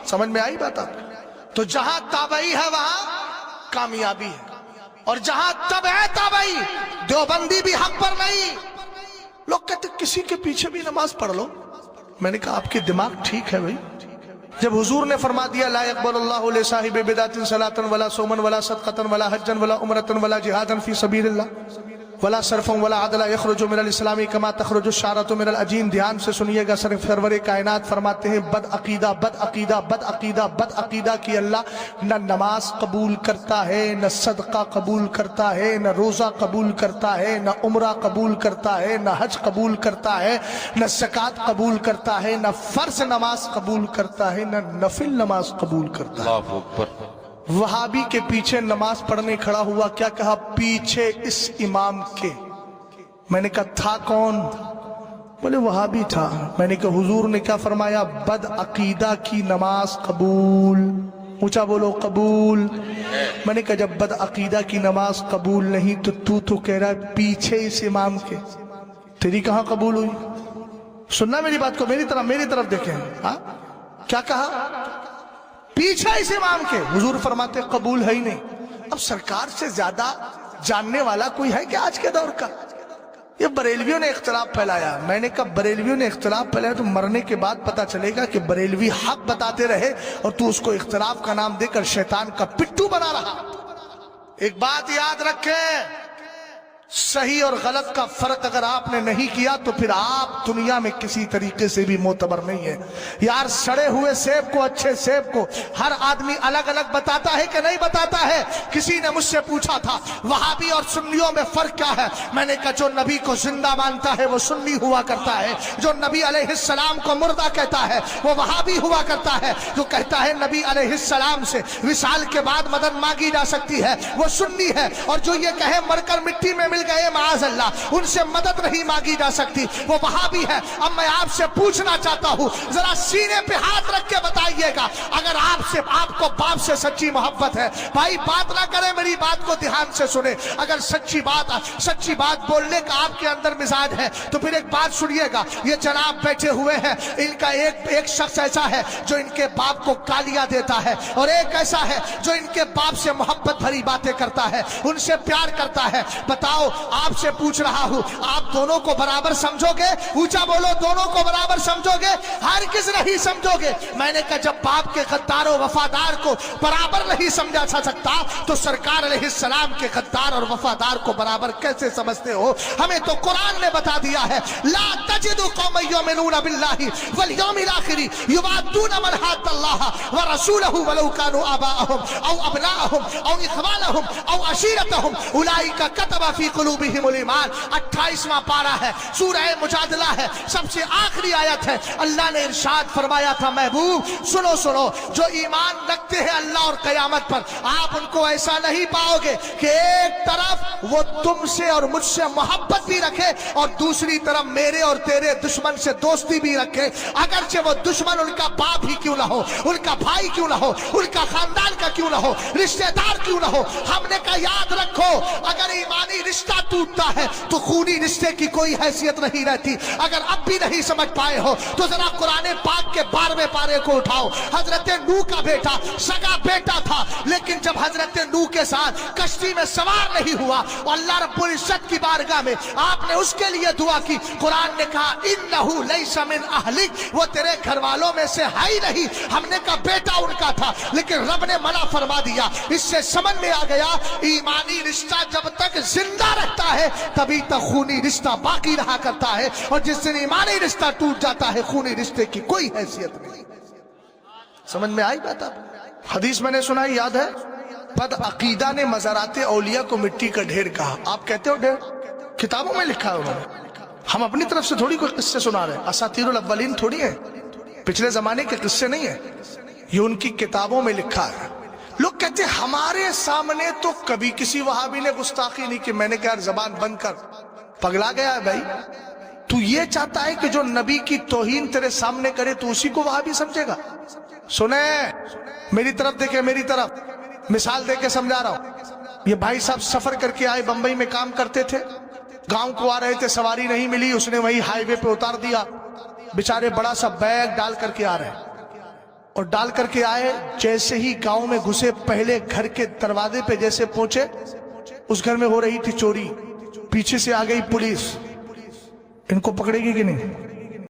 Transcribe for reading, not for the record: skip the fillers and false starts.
समझ में आई बात आप? तो जहां ताबई है वहां कामयाबी है, और जहां तब है ताबई देवबंदी भी हक पर नहीं। लोग कहते किसी के पीछे भी नमाज पढ़ लो। मैंने कहा आपके दिमाग ठीक है भाई? जब हुजूर ने फरमा दिया ला यक़बलुल्लाहु ली साहिबि बिदअतिन सलातन वला सौमन वला सदक़तन वला हज्जन वला उमरतन वला जिहादन फी सबीलिल्लाह वला सरफन वला अदला यखरुजु मिनल इस्लामी कमा तखरुजु शारतु मिनल अजीन। ध्यान से सुनिएगा, सरवर कायनात फरमाते हैं बद अकीदा बद अकीदा बद अकीदा बद अकीदा की अल्लाह न नमाज कबूल करता है, न सदका कबूल करता है, न रोजा कबूल करता है, न उम्रा कबूल करता है, न हज कबूल करता है, न ज़कात कबूल करता है, न फर्ज नमाज कबूल करता है, न नफिल नमाज कबूल करता है। अल्लाहु अकबर। वहाबी के पीछे नमाज पढ़ने खड़ा हुआ, क्या कहा? पीछे इस इमाम के। मैंने कहा था कौन? बोले वहाबी था। मैंने कहा हुजूर ने क्या फरमाया? बद अकीदा की नमाज कबूल। ऊंचा बोलो कबूल। मैंने कहा जब बद अकीदा की नमाज कबूल नहीं तो तू तो कह रहा है पीछे इस इमाम के, तेरी कहां कबूल हुई? सुनना मेरी बात को, मेरी तरफ देखें। हाँ क्या कहा? पीछे इस इमाम के। हुजूर फरमाते कबूल है ही नहीं। अब सरकार से ज्यादा जानने वाला कोई है क्या आज के दौर का? ये बरेलवियों ने इख्तलाफ फैलाया। मैंने कहा बरेलवियों ने इख्तलाफ फैलाया तो मरने के बाद पता चलेगा कि बरेलवी हक बताते रहे और तू उसको इख्तलाफ का नाम देकर शैतान का पिट्ठू बना रहा। एक बात याद रखें, सही और गलत का फर्क अगर आपने नहीं किया तो फिर आप दुनिया में किसी तरीके से भी मोतबर नहीं है। यार सड़े हुए सेब को, अच्छे सेब को हर आदमी अलग अलग बताता है कि नहीं बताता है? किसी ने मुझसे पूछा था वहाबी और सुन्नियों में फर्क क्या है? मैंने कहा जो नबी को जिंदा मानता है वो सुन्नी हुआ करता है, जो नबी अलैहिस्सलाम को मुर्दा कहता है वो वहाबी हुआ करता है, जो कहता है नबी अलैहिस्सलाम से विसाल के बाद मदद मांगी जा सकती है वो सुन्नी है, और जो ये कहे मरकर मिट्टी में मिल गए माअज़ल्लाह उनसे मदद नहीं मांगी जा सकती वो वहाबी है। अब मैं आपसे पूछना चाहता हूं, जरा सीने पे हाथ रख के बताइएगा, अगर आपको बाप से सच्ची मोहब्बत है, भाई बात ना करें, मेरी बात को ध्यान से सुने, अगर सच्ची बात बोलने का आपके अंदर मिजाज है तो फिर एक बात सुनिएगा। ये जनाब बैठे हुए हैं, इनका एक शख्स ऐसा है जो इनके बाप को गालियां देता है, और एक ऐसा है जो इनके बाप से मोहब्बत भरी बातें करता है, उनसे प्यार करता है। बताओ, आपसे पूछ रहा हूं, आप दोनों को बराबर समझोगे? ऊंचा बोलो, दोनों को बराबर समझोगे? हर किस नहीं समझोगे। मैंने कहा जब बाप के गद्दार और वफादार को बराबर नहीं समझा जा सकता तो सरकार अलैहिस्सलाम के गद्दार और वफादार को बराबर कैसे समझते हो? हमें तो कुरान ने बता दिया है, ला तजिदु कौमन युमिनूना बिल्लाहि वल यौमिल आखिर युवादूना मन हाद्दल्लाह व रसूलहु वलौ कानू आबाअहुम औ अबनाअहुम औ इख्वानहुम औ अशीरतहुम उलाइका कतबा फी कुलूबिहिमुल ईमान। 28वां पारा है, सूरह मुजादला है, सबसे आखिरी आयत है। अल्लाह ने इरशाद फरमाया था, महबूब सुनो सुनो, जो ईमान रखते हैं अल्लाह और कयामत पर, आप उनको ऐसा नहीं पाओगे कि एक तरफ वो तुमसे और मुझसे मोहब्बत भी रखे और दूसरी तरफ मेरे और तेरे दुश्मन से दोस्ती भी रखे, अगरचे वो दुश्मन उनका बाप ही क्यों ना हो, उनका भाई क्यों ना हो, उनका खानदान का क्यों ना हो, रिश्तेदार क्यों ना हो। हमने कहा याद रखो, अगर ईमानी रिश्ता टूटता है तो खूनी रिश्ते की कोई हैसियत नहीं रहती। अगर अब भी नहीं समझ पाए हो तो जरा कुरान पाक के 12वें पारे को उठाओ। हजरत नूह का बेटा सगा बेटा था, लेकिन जब हजरत नूह के साथ कश्ती में सवार नहीं हुआ, अल्लाह रब्बुल इज्जत की बारगाह में आपने उसके लिए दुआ की। कुरान ने कहा इन्नहु लैसा मिन अहलिक, वो तेरे घर वालों में से है ही नहीं। हमने कहा बेटा उनका था, लेकिन रब ने मना फरमा दिया। इससे समझ में आ गया ईमानी रिश्ता जब तक जिंदा रहता है तभी तक खूनी रिश्ता बाकी रहा करता है, और जिस दिन ईमानी रिश्ता टूट जाता है खूनी रिश्ते की कोई हैसियत नहीं। समझ में आई बात? आप हदीस मैंने सुना है, याद है? बद अकीदा ने मज़ारात औलिया को मिट्टी का ढेर कहा। आप कहते हो ढेर? किताबों में लिखा है उन्होंने, हम अपनी तरफ से थोड़ी कोई किस्से सुना रहे हैं। असातीरुल अव्वलीन थोड़ी है, पिछले जमाने के किस्से नहीं है, ये उनकी किताबों में लिखा है। लोग कहते हैं हमारे सामने तो कभी किसी वहाबी ने गुस्ताखी नहीं की। मैंने कहा जबान बंद कर, पगला गया है भाई। तू ये चाहता है कि जो नबी की तौहीन तेरे सामने करे तो उसी को वहाबी समझेगा? सुने, मेरी तरफ देखे, मेरी तरफ मिसाल देके समझा रहा हूं। ये भाई साहब सफर करके आए, बंबई में काम करते थे, गांव को आ रहे थे, सवारी नहीं मिली, उसने वही हाईवे पे उतार दिया। बेचारे बड़ा सा बैग डाल करके आ रहे हैं। اور ڈال کر کے آئے. جیسے ہی گاؤں میں گھسے پہلے گھر کے دروازے پہ جیسے پہنچے اس گھر میں ہو رہی تھی چوری. پیچھے سے آ گئی پولیس. ان کو پکڑے گی کہ نہیں؟